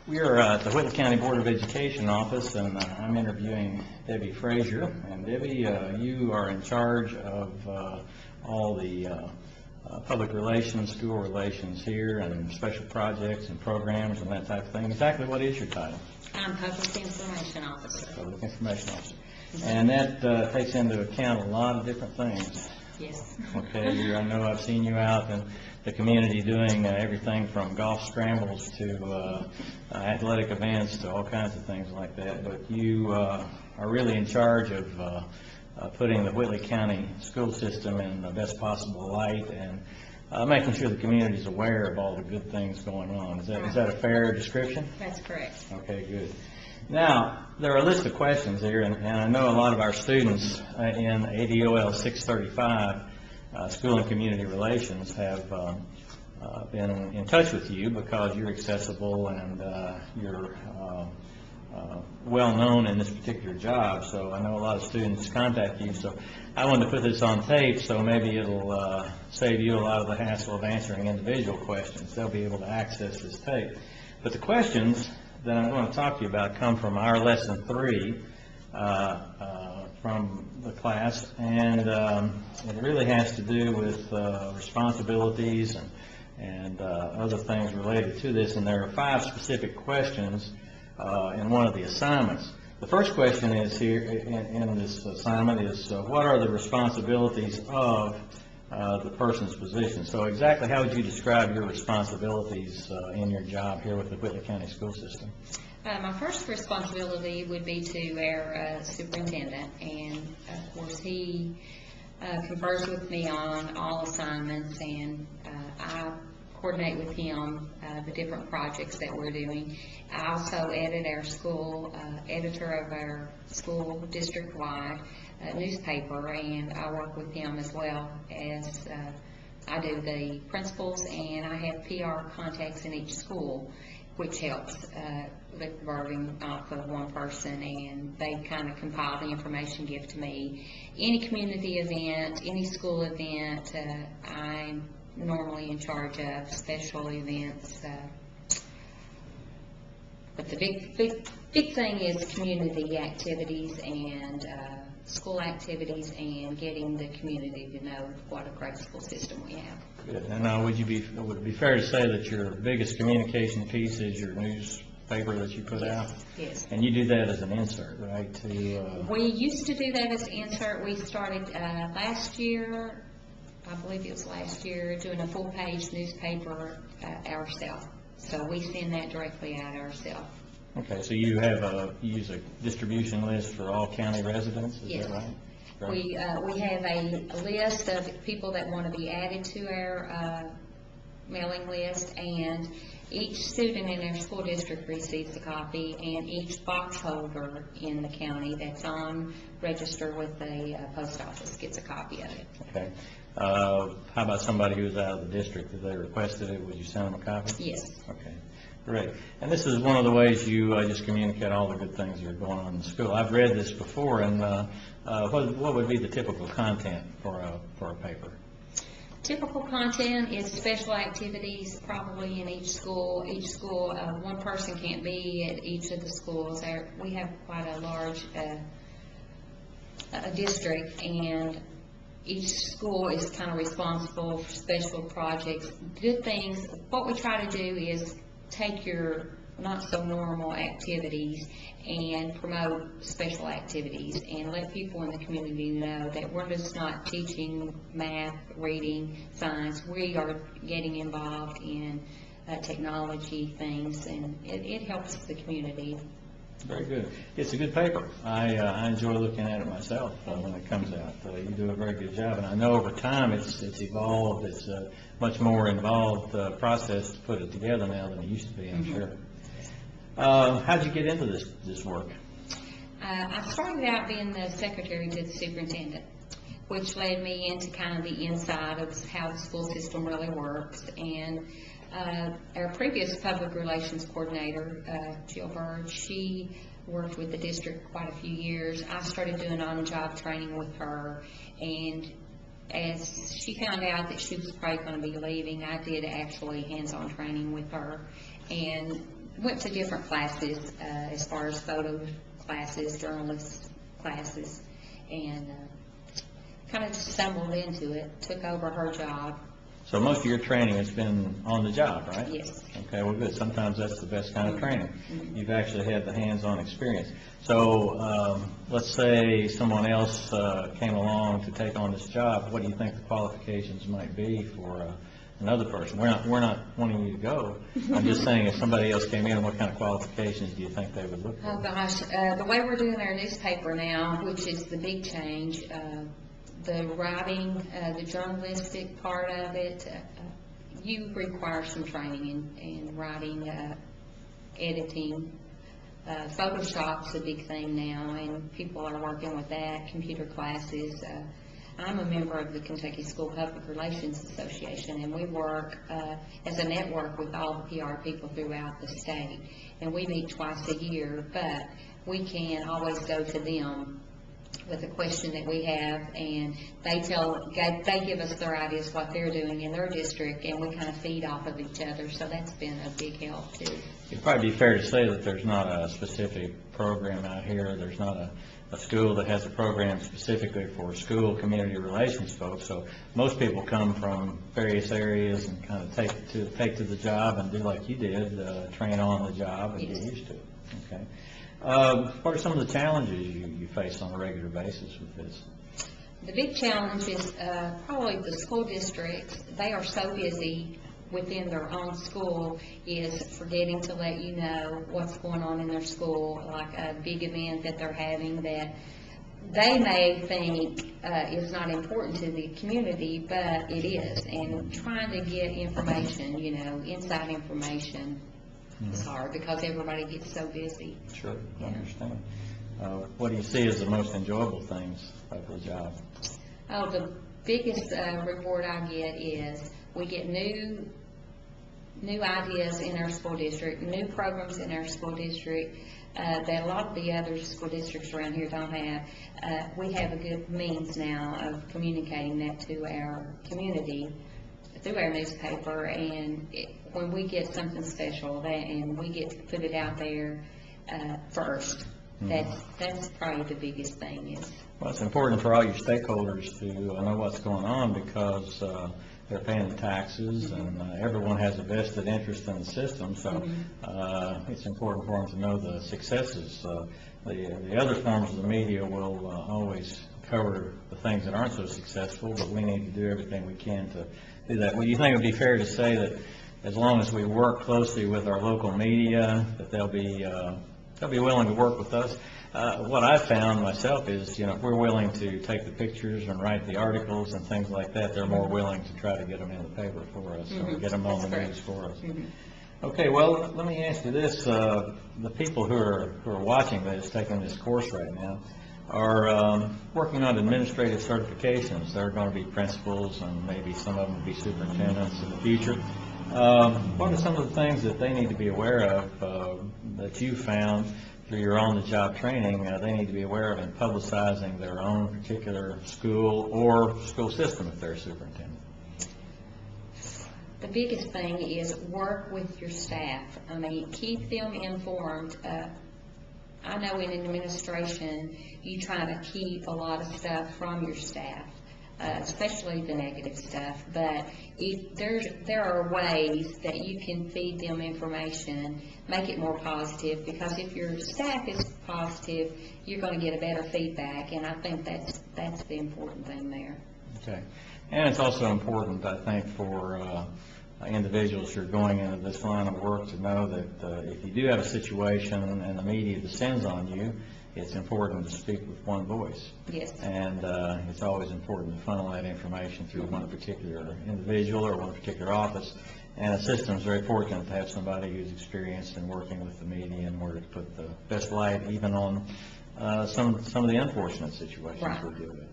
We are at the Whitley County Board of Education office, and I'm interviewing Debbie Frazier. And Debbie, you are in charge of all the public relations, school relations here, and special projects and programs and that type of thing. Exactly what is your title? I'm Public Information Officer. Public Information Officer. And that takes into account a lot of different things. Yes. Okay, I know I've seen you out in the community doing everything from golf scrambles to athletic events to all kinds of things like that. But you are really in charge of putting the Whitley County school system in the best possible light and making sure the community is aware of all the good things going on. Is that a fair description? That's correct. Okay, good. Now, there are a list of questions here, and I know a lot of our students in ADOL 635, School and Community Relations, have been in touch with you because you're accessible and you're well known in this particular job. So I know a lot of students contact you. So I wanted to put this on tape so maybe it'll save you a lot of the hassle of answering individual questions. They'll be able to access this tape. But the questions that I'm going to talk to you about come from our lesson 3 from the class, and it really has to do with responsibilities and other things related to this. And there are 5 specific questions in one of the assignments. The first question is here in this assignment is what are the responsibilities of the person's position? So exactly how would you describe your responsibilities in your job here with the Whitley County School System? My first responsibility would be to our superintendent, and of course he confers with me on all assignments, and I coordinate with him the different projects that we're doing. I also edit our school, editor of our school district-wide newspaper, and I work with him as well as I do the principals, and I have PR contacts in each school, which helps with the voting off of one person, and they kind of compile the information, give to me. Any community event, any school event, I'm normally in charge of special events. But the big thing is community activities and school activities and getting the community to know what a great school system we have. Good. And would it be fair to say that your biggest communication piece is your newspaper that you put out? Yes. And you do that as an insert, right? We used to do that as an insert. We started last year, I believe it was last year, doing a full-page newspaper ourselves. So we send that directly out ourselves. Okay, so you use a distribution list for all county residents, is yes. that right? We have a list of people that want to be added to our mailing list, and each student in our school district receives a copy, and each box holder in the county that's on register with the post office gets a copy of it. Okay. How about somebody who's out of the district? If they requested it, would you send them a copy? Yes. Okay. Great. And this is one of the ways you just communicate all the good things that are going on in the school. I've read this before, and what would be the typical content for a paper? Typical content is special activities, probably in each school. Each school, one person can't be at each of the schools. We have quite a large district, and each school is kind of responsible for special projects. Good things. What we try to do is take your not so normal activities and promote special activities and let people in the community know that we're just not teaching math, reading, science. We are getting involved in technology things, and it helps the community. Very good. It's a good paper. I enjoy looking at it myself when it comes out. You do a very good job, and I know over time it's evolved. It's a much more involved process to put it together now than it used to be, I'm sure. How did you get into this work? I started out being the secretary to the superintendent, which led me into kind of the inside of how the school system really works. And our previous public relations coordinator, Jill Bird, she worked with the district quite a few years. I started doing on-the-job training with her, and as she found out that she was probably going to be leaving, I did actually hands-on training with her. And went to different classes as far as photo classes, journalist classes, and kind of just stumbled into it, took over her job. So most of your training has been on the job, right? Yes. Okay, well, good. Sometimes that's the best kind of training. Mm-hmm. You've actually had the hands-on experience. So let's say someone else came along to take on this job. What do you think the qualifications might be for another person? We're not wanting you to go. I'm just saying if somebody else came in, what kind of qualifications do you think they would look for? Oh gosh, the way we're doing our newspaper now, which is the big change, the writing, the journalistic part of it, you require some training in writing, editing. Photoshop's a big thing now, and people are working with that, computer classes. I'm a member of the Kentucky School Public Relations Association, and we work as a network with all the PR people throughout the state. And we meet twice a year, but we can always go to them with a question that we have, and they give us their ideas what they're doing in their district, and we kind of feed off of each other. So that's been a big help too. It'd probably be fair to say that there's not a specific program out here. There's not a school that has a program specifically for school community relations folks. So most people come from various areas and kind of take to the job and do like you did, train on the job and Yes. get used to it. Okay. What are some of the challenges you face on a regular basis with this? The big challenge is probably the school districts. They are so busy within their own school, is forgetting to let you know what's going on in their school, like a big event that they're having that they may think is not important to the community, but it is. And trying to get information, inside information is hard because everybody gets so busy. Sure, I Yeah. understand. What do you see as the most enjoyable things of the job? Oh, the biggest reward I get is we get new ideas in our school district, new programs in our school district that a lot of the other school districts around here don't have. We have a good means now of communicating that to our community through our newspaper, and when we get something special and we get to put it out there first, that's probably the biggest thing. Well, it's important for all your stakeholders to know what's going on because they're paying the taxes and everyone has a vested interest in the system, so it's important for them to know the successes. The other forms of the media will always cover the things that aren't so successful, but we need to do everything we can to do that. Well, do you think it would be fair to say that as long as we work closely with our local media, that they'll be willing to work with us? What I've found myself is, if we're willing to take the pictures and write the articles and things like that, they're more willing to try to get them in the paper for us or get them on the news for us. Okay, well, let me ask you this. The people who are watching this, taking this course right now, are working on administrative certifications. They're going to be principals and maybe some of them will be superintendents in the future. What are some of the things that they need to be aware of that you found through your on-the-job training they need to be aware of in publicizing their own particular school or school system if they're a superintendent? The biggest thing is work with your staff. I mean, keep them informed. I know in administration, you try to keep a lot of stuff from your staff, especially the negative stuff. But there are ways that you can feed them information, make it more positive, because if your staff is positive, you're going to get a better feedback, and I think that's the important thing there. Okay. And it's also important, I think, for individuals who are going into this line of work to know that if you do have a situation and the media descends on you, it's important to speak with one voice. Yes. And it's always important to funnel that information through one particular individual or one particular office. And the system is very fortunate to have somebody who's experienced in working with the media in order to put the best light even on some of the unfortunate situations Right. we deal with.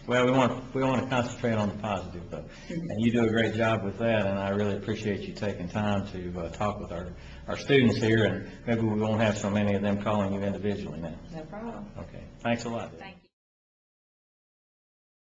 Well, we want to concentrate on the positive, though, and you do a great job with that. And I really appreciate you taking time to talk with our students here. And maybe we won't have so many of them calling you individually now. No problem. Okay, thanks a lot. Thank you.